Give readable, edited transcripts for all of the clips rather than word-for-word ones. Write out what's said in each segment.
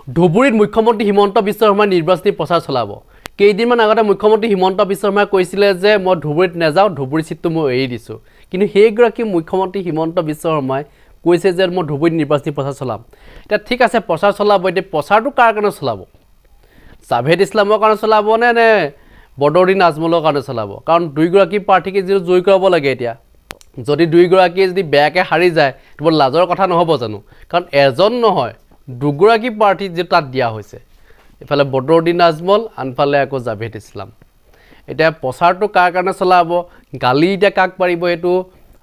ধুবুৰীত মুখ্যমন্ত্ৰী হিমন্ত বিশ্ব শৰ্মাই নিৰ্বাচনী প্ৰচাৰ চলাব। কেইদিনমান আগতে মুখ্যমন্ত্ৰী হিমন্ত বিশ্ব শৰ্মাই কৈছিলে যে মই ধুবুৰীত নাযাওঁ, ধুবুৰী সিটটো মই এৰি দিছোঁ। কিন্তু সেইগৰাকী মুখ্যমন্ত্ৰী হিমন্ত বিশ্ব শৰ্মাই কৈছে যে মই ধুবুৰীত নিৰ্বাচনী প্ৰচাৰ চলাম। এতিয়া ঠিক আছে, প্ৰচাৰ চলাব। এতিয়া প্ৰচাৰটো কাৰ কাৰণে চলাব? জাভেদ ইছলামৰ কাৰণে চলাব নে বদৰুদ্দিন আজমলৰ কাৰণে চলাব? কাৰণ দুইগৰাকী প্ৰাৰ্থীকে যিটো জয়ী কৰাব লাগে, এতিয়া যদি দুইগৰাকীয়ে যদি বেয়াকৈ হাৰি যায় তো লাজৰ কথা নহ'ব জানো? কাৰণ এজন নহয়, দুগৰাকী প্ৰাৰ্থী যে তাত দিয়া হৈছে, ইফালে বদৰুদ্দিন আজমল, আনফালে আকৌ জাভেদ ইছলাম। এতিয়া প্ৰচাৰটো কাৰ কাৰণে চলাব, গালি এতিয়া কাক পাৰিব, সেইটো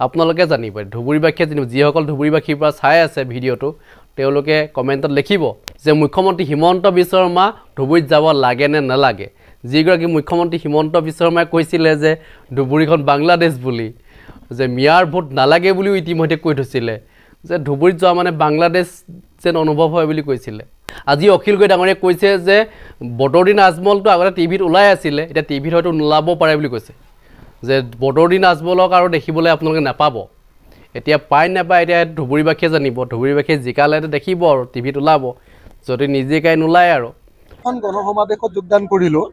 আপোনালোকে জানিব, ধুবুৰীবাসীয়ে জানিব। যিসকল ধুবুৰীবাসীৰ পৰা চাই আছে ভিডিঅ'টো, তেওঁলোকে কমেণ্টত লিখিব যে মুখ্যমন্ত্ৰী হিমন্ত বিশ্ব শৰ্মা ধুবুৰীত যাব লাগে নে নালাগে। যিগৰাকী মুখ্যমন্ত্ৰী হিমন্ত বিশ্ব শৰ্মাই কৈছিলে যে ধুবুৰীখন বাংলাদেশ বুলি, যে মিয়াৰ ভোট নালাগে বুলিও ইতিমধ্যে কৈ থৈছিলে, যে ধুবুৰীত যোৱা মানে বাংলাদেশ যেন অনুভৱ হয় বুলি কৈছিলে। আজি অখিল গগৈ ডাঙৰীয়াই কৈছে যে বদৰুদ্দিন আজমলটো আগতে টিভিত ওলাই আছিলে, এতিয়া টিভিত হয়তো নোলাব পাৰে বুলি কৈছে, যে বদৰুদ্দিন আজমলক আৰু দেখিবলৈ আপোনালোকে নাপাব। এতিয়া পাই নাপায়, এতিয়া ধুবুৰীবাসীয়ে জানিব। ধুবুৰীবাসীয়ে জিকালে দেখিব আৰু টিভিত ওলাব, যদি নিজে কাই নোলায় আৰু। এখন গণসমাৱেশত যোগদান কৰিলোঁ।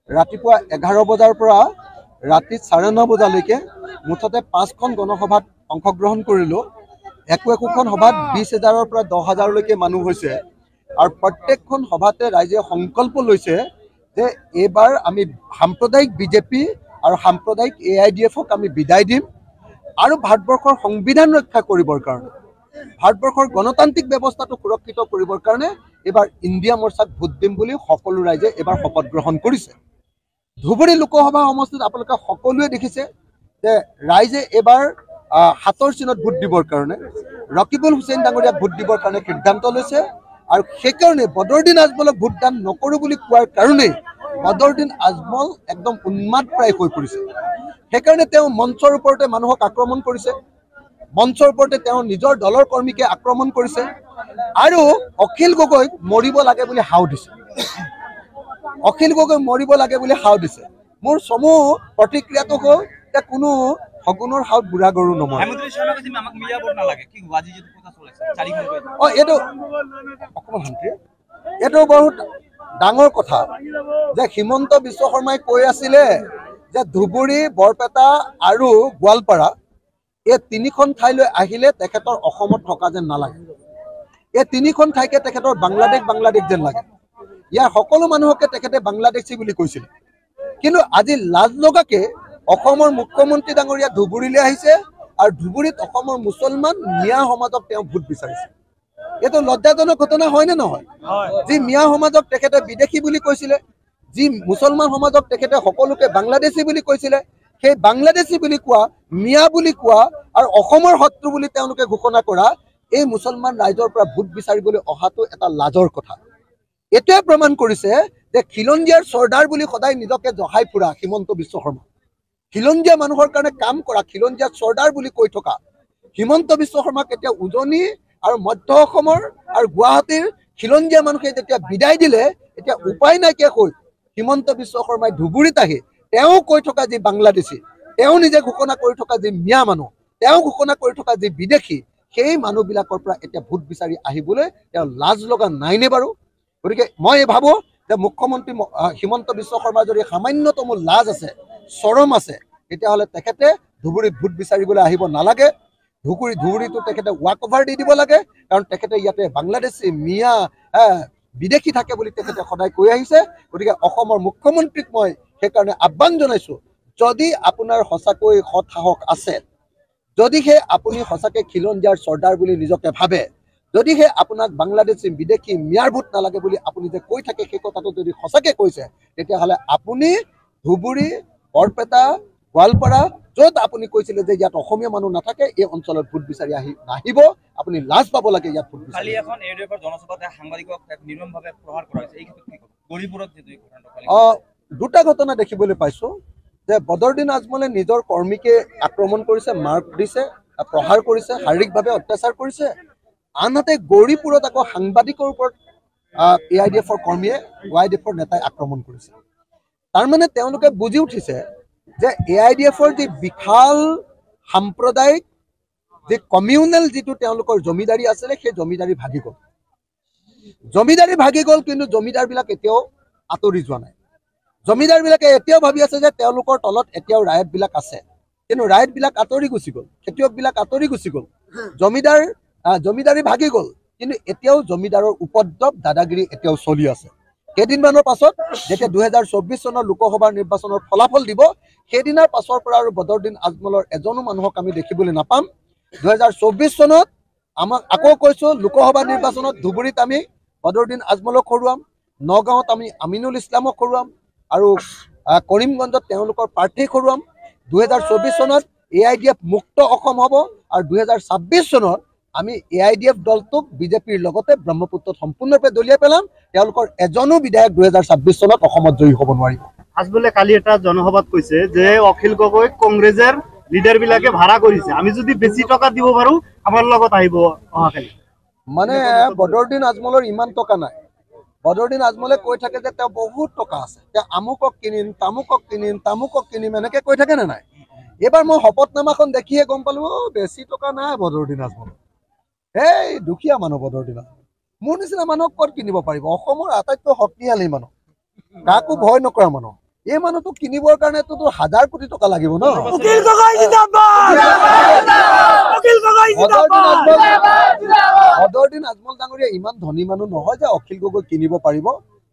ৰাতিপুৱা 11 বজাৰ পৰা ৰাতি 9:30 বজালৈকে মুঠতে 5খন গণসভাত অংশগ্ৰহণ কৰিলোঁ। একোখন সভাত 20,000-ৰ পৰা 10,000লৈকে মানুহ হৈছে। আৰু প্ৰত্যেকখন সভাতে ৰাইজে সংকল্প লৈছে যে এইবাৰ আমি সাম্প্ৰদায়িক বিজেপি আৰু সাম্প্ৰদায়িক AIDF-ক আমি বিদায় দিম, আৰু ভাৰতবৰ্ষৰ সংবিধান ৰক্ষা কৰিবৰ কাৰণে, ভাৰতবৰ্ষৰ গণতান্ত্ৰিক ব্যৱস্থাটো সুৰক্ষিত কৰিবৰ কাৰণে এইবাৰ ইণ্ডিয়া মৰ্চাক ভোট দিম বুলি সকলো ৰাইজে এইবাৰ শপত গ্ৰহণ কৰিছে। ধুবুৰী লোকসভা সমষ্টিত আপোনালোকে সকলোৱে দেখিছে যে ৰাইজে এইবাৰ হাতৰ চিনত ভোট দিবৰ কাৰণে, ৰকিবুল হুছেইন ডাঙৰীয়াক ভোট দিবৰ কাৰণে সিদ্ধান্ত লৈছে। আৰু সেইকাৰণে বদৰুদ্দিন আজমলক ভোটদান নকৰোঁ বুলি কোৱাৰ কাৰণেই বদৰুদ্দিন আজমল একদম উন্মাদ প্ৰায় হৈ পৰিছে। সেইকাৰণে তেওঁ মঞ্চৰ ওপৰতে মানুহক আক্ৰমণ কৰিছে, মঞ্চৰ ওপৰতে তেওঁ নিজৰ দলৰ কৰ্মীকে আক্ৰমণ কৰিছে, আৰু অখিল গগৈক মৰিব লাগে বুলি হাও দিছে। অখিল গগৈ মৰিব লাগে বুলি হাও দিছে। মোৰ চমু প্ৰতিক্ৰিয়াটো হ'ল যে কোনো সগুণৰ হাওত বুঢ়া গৰু নমৰে। এইটো বহুত ডাঙৰ কথা যে হিমন্ত বিশ্ব শৰ্মাই কৈ আছিলে যে ধুবুৰী, বৰপেটা আৰু গোৱালপাৰা এই 3খন ঠাইলৈ আহিলে তেখেতৰ অসমত থকা যেন নালাগে। এই 3খন ঠাইকে তেখেতৰ বাংলাদেশ যেন লাগে। ইয়াৰ সকলো মানুহকে তেখেতে বাংলাদেশী বুলি কৈছিল। কিন্তু আজি লাজ লগাকে অসমৰ মুখ্যমন্ত্ৰী ডাঙৰীয়া ধুবুৰীলৈ আহিছে, আৰু ধুবুৰীত অসমৰ মুছলমান মিয়া সমাজক তেওঁ ভোট বিচাৰিছে। এইটো লজ্জাজনক ঘটনা হয় নে নহয়? যি মিয়া সমাজক তেখেতে বিদেশী বুলি কৈছিলে, যি মুছলমান সমাজক তেখেতে সকলোকে বাংলাদেশী বুলি কৈছিলে, সেই বাংলাদেশী বুলি কোৱা, মিয়া বুলি কোৱা আৰু অসমৰ শত্ৰু বুলি তেওঁলোকে ঘোষণা কৰা এই মুছলমান ৰাইজৰ পৰা ভোট বিচাৰিবলৈ অহাটো এটা লাজৰ কথা। এইটোৱে প্ৰমাণ কৰিছে যে খিলঞ্জীয়াৰ চৰ্দাৰ বুলি সদায় নিজকে জহাই ফুৰা হিমন্ত বিশ্ব শৰ্মা, খিলঞ্জীয়া মানুহৰ কাৰণে কাম কৰা, খিলঞ্জীয়া চৰ্দাৰ বুলি কৈ থকা হিমন্ত বিশ্ব শৰ্মাক এতিয়া উজনি আৰু মধ্য অসমৰ আৰু গুৱাহাটীৰ খিলঞ্জীয়া মানুহে যেতিয়া বিদায় দিলে, এতিয়া উপায় নাইকিয়া হৈ হিমন্ত বিশ্ব শৰ্মাই ধুবুৰীত আহি তেওঁ কৈ থকা যি বাংলাদেশী, তেওঁ নিজে ঘোষণা কৰি থকা যি মিয়া মানুহ, তেওঁ ঘোষণা কৰি থকা যি বিদেশী, সেই মানুহবিলাকৰ পৰা এতিয়া ভোট বিচাৰি আহিবলৈ তেওঁ লাজ লগা নাইনে বাৰু? গতিকে মই ভাবোঁ যে মুখ্যমন্ত্ৰী হিমন্ত বিশ্ব শৰ্মাৰ যদি সামান্যতম লাজ আছে, চৰম আছে, তেতিয়াহ'লে তেখেতে ধুবুৰীত ভোট বিচাৰিবলৈ আহিব নালাগে। ধুবুৰীটো তেখেতে ৱাক অভাৰ দি দিব লাগে, কাৰণ তেখেতে ইয়াতে বাংলাদেশী, মিয়া, বিদেশী থাকে বুলি তেখেতে সদায় কৈ আহিছে। গতিকে অসমৰ মুখ্যমন্ত্ৰীক মই সেইকাৰণে আহ্বান জনাইছোঁ, যদি আপোনাৰ সঁচাকৈ সৎ সাহস আছে, যদিহে আপুনি সঁচাকৈ খিলঞ্জীয়াৰ চৰ্দাৰ বুলি নিজকে ভাবে, যদিহে আপোনাক বাংলাদেশী, বিদেশী, মিয়াৰ ভোট নালাগে বুলি আপুনি যে কৈ থাকে, সেই কথাটো যদি সঁচাকৈ কৈছে, তেতিয়াহ'লে আপুনি ধুবুৰী, বৰপেটা, গোৱালপাৰা, য'ত আপুনি কৈছিলে যে ইয়াত অসমীয়া মানুহ নাথাকে, এই অঞ্চলত ভোট বিচাৰি নাহিব। আপুনি লাজ পাব লাগে ইয়াত ভোট বিচাৰি। দুটা ঘটনা দেখিবলৈ পাইছোঁ যে বদৰুদ্দিন আজমলে নিজৰ কৰ্মীকে আক্ৰমণ কৰিছে, মাৰ্ক দিছে, প্ৰহাৰ কৰিছে, শাৰীৰিকভাৱে অত্যাচাৰ কৰিছে। আনহাতে গৌৰীপুৰত আকৌ সাংবাদিকৰ ওপৰত AIDF-ৰ কৰ্মীয়ে, YDF-ৰ নেতাই আক্ৰমণ কৰিছে। তাৰমানে তেওঁলোকে বুজি উঠিছে যে AIDF-ৰ যি বিশাল সাম্প্ৰদায়িক যি কমিউনেল যিটো তেওঁলোকৰ জমিদাৰী আছিলে, সেই জমিদাৰী ভাগি গ'ল। জমিদাৰী ভাগি গ'ল, কিন্তু জমিদাৰবিলাক এতিয়াও আঁতৰি যোৱা নাই। জমিদাৰবিলাকে এতিয়াও ভাবি আছে যে তেওঁলোকৰ তলত এতিয়াও ৰাইজবিলাক আছে, কিন্তু ৰাইজবিলাক আঁতৰি গুচি গ'ল, খেতিয়কবিলাক আঁতৰি গুচি গ'ল। জমিদাৰী ভাগি গ'ল, কিন্তু এতিয়াও জমিদাৰৰ উপদ্ৰৱ দাদাগিৰি এতিয়াও চলি আছে। কেইদিনমানৰ পাছত যেতিয়া 2024 চনৰ লোকসভাৰ নিৰ্বাচনৰ ফলাফল দিব, সেইদিনাৰ পাছৰ পৰা আৰু বদৰুদ্দিন আজমলৰ এজনো মানুহক আমি দেখিবলৈ নাপাম। 2024 চনত আমাক আকৌ কৈছোঁ, লোকসভা নিৰ্বাচনত ধুবুৰীত আমি বদৰুদ্দিন আজমলক হৰুৱাম, নগাঁৱত আমি আমিনুল ইছলামক হৰুৱাম, আৰু কৰিমগঞ্জত তেওঁলোকৰ প্ৰাৰ্থীক হৰুৱাম। 2024 চনত AIDF মুক্ত অসম হ'ব, আৰু 2026 চনত আমি AIDF দলটোক বিজেপিৰ লগতে ব্ৰহ্মপুত্ৰত সম্পূৰ্ণৰূপে দলিয়াই পেলাম। তেওঁলোকৰ এজনো বিধায়ক 2026 চনত অসমত জয়ী হ'ব নোৱাৰিব। আজমলে কালি এটা জনসভাত কৈছে যে অখিল গগৈ কংগ্ৰেছৰ লিডাৰ বিলাকে ভাড়া কৰিছে, আমি যদি বেছি টকা দিব পাৰো আমাৰ লগত আহিব অহাকালি। মানে বদৰুদ্দিন আজমলৰ ইমান টকা নাই। বদৰুদ্দিন আজমলে কৈ থাকে যে তেওঁ বহুত টকা আছে, তেওঁ আমুকক কিনিম, তামুকক কিনিম এনেকে কৈ থাকে নে নাই? এইবাৰ মই শপতনামাখন দেখিয়ে গম পালো, বেছি টকা নাই বদৰুদ্দিন আজমলৰ। এই দুখীয়া মানুহ বদৰুদ্দিন আজমল। মোৰ নিচিনা মানুহক ক'ত কিনিব পাৰিব? অসমৰ আটাইতকৈ শক্তিশালী মানুহ, কাকো ভয় নকৰা মানুহ। এই মানুহটোক কিনিবৰ কাৰণেতো 1000 কোটি টকা লাগিব ন। বদৰুদ্দিন আজমল ডাঙৰীয়া ইমান ধনী মানুহ নহয় যে অখিল গগৈ কিনিব পাৰিব।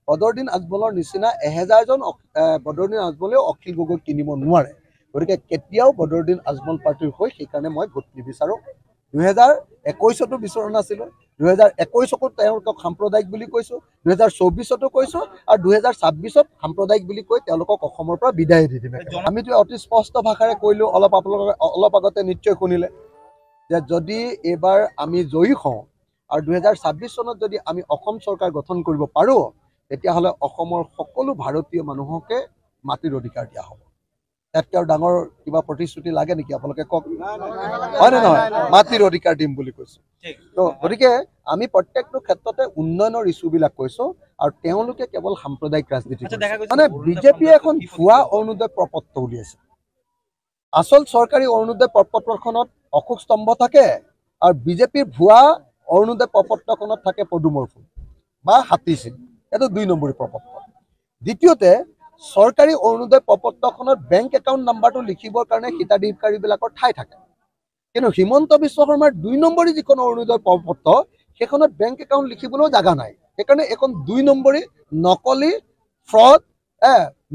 বদৰুদ্দিন আজমলৰ নিচিনা 1000জন বদৰুদ্দিন আজমলেও অখিল গগৈ কিনিব নোৱাৰে। গতিকে কেতিয়াও বদৰুদ্দিন আজমল পাৰ্টিৰ হৈ সেইকাৰণে মই ভোট নিবিচাৰোঁ। 2021তো বিচৰা নাছিলোঁ, 2021কো তেওঁলোকক সাম্প্ৰদায়িক বুলি কৈছোঁ, 2024তো কৈছোঁ, আৰু 2026ত সাম্প্ৰদায়িক বুলি কৈ তেওঁলোকক অসমৰ পৰা বিদায় দি দিম। আমিতো অতি স্পষ্ট ভাষাৰে কৈলোঁ, অলপ আগতে নিশ্চয় শুনিলে, যে যদি এইবাৰ আমি জয়ী হওঁ আৰু 2026 চনত যদি আমি অসম চৰকাৰ গঠন কৰিব পাৰোঁ, তেতিয়াহ'লে অসমৰ সকলো ভাৰতীয় মানুহকে মাটিৰ অধিকাৰ দিয়া হ'ব। তাতকৈ আৰু ডাঙৰ কিবা প্ৰতিশ্ৰুতি লাগে নেকি? আপোনালোকে কওক, হয় নে নহয়? মাটিৰ অধিকাৰ দিম বুলি কৈছোঁ। তো গতিকে আমি প্ৰত্যেকটো ক্ষেত্ৰতে উন্নয়নৰ ইছ্যুবিলাক কৈছোঁ, আৰু তেওঁলোকে কেৱল সাম্প্ৰদায়িক ৰাজনীতি কৰিছে। মানে বিজেপিয়ে এখন ভুৱা অৰুণোদয় প্ৰপত্ৰ উলিয়াইছে। আচল চৰকাৰী অৰুণোদয় প্ৰপত্ৰখনত অশোক স্তম্ভ থাকে, আৰু বিজেপিৰ ভুৱা অৰুণোদয় প্ৰপত্ৰখনত থাকে পদুমৰ ফুল বা হাতী চিন। এইটো 2 নম্বৰী প্ৰপত্ৰ। দ্বিতীয়তে, চৰকাৰী অৰুণোদয় প্ৰপত্ৰখনত বেংক একাউণ্ট নাম্বাৰটো লিখিবৰ কাৰণে হিতাধিকাৰীবিলাকৰ ঠাই থাকে, কিন্তু হিমন্ত বিশ্ব শৰ্মাৰ 2 নম্বৰী যিখন অৰুণোদয় প্ৰপত্ৰ, সেইখনত বেংক একাউণ্ট লিখিবলৈও জাগা নাই। সেইকাৰণে এখন 2 নম্বৰী নকলি ফ্ৰড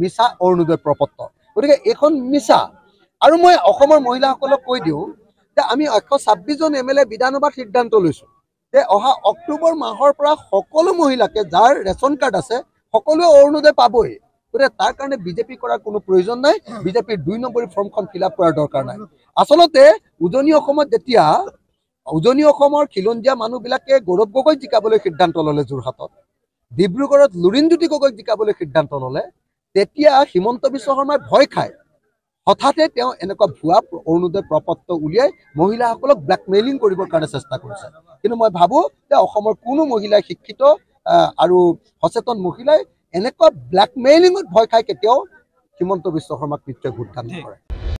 মিছা অৰুণোদয় প্ৰপত্ৰ। গতিকে এইখন মিছা। আৰু মই অসমৰ মহিলাসকলক কৈ দিওঁ যে আমি 126জন MLA বিধানসভাত সিদ্ধান্ত লৈছোঁ যে অহা অক্টোবৰ মাহৰ পৰা সকলো মহিলাকে যাৰ ৰেচন কাৰ্ড আছে সকলোৱে অৰুণোদয় পাবই। গতিকে তাৰ কাৰণে বিজেপি কৰাৰ কোনো প্ৰয়োজন নাই, বিজেপিৰ 2 নম্বৰী ফৰ্মখন ফিল আপ কৰাৰ দৰকাৰ নাই। আচলতে উজনি অসমত যেতিয়া উজনি অসমৰ খিলঞ্জীয়া মানুহবিলাকে গৌৰৱ গগৈক জিকাবলৈ সিদ্ধান্ত ল'লে যোৰহাটত, ডিব্ৰুগড়ত লুৰিণজ্যোতি গগৈক জিকাবলৈ সিদ্ধান্ত ল'লে, তেতিয়া হিমন্ত বিশ্ব শৰ্মাই ভয় খায় হঠাতে তেওঁ এনেকুৱা ভুৱা অৰুণোদয় প্ৰপত্ৰ উলিয়াই মহিলাসকলক ব্লেকমেইলিং কৰিবৰ কাৰণে চেষ্টা কৰিছে। কিন্তু মই ভাবোঁ যে অসমৰ কোনো মহিলাই শিক্ষিত আৰু সচেতন মহিলাই এনেকুৱা ব্লেকমেইলিঙত ভয় খাই কেতিয়াও হিমন্ত বিশ্ব শৰ্মাক নিশ্চয় ভোটদান নকৰে।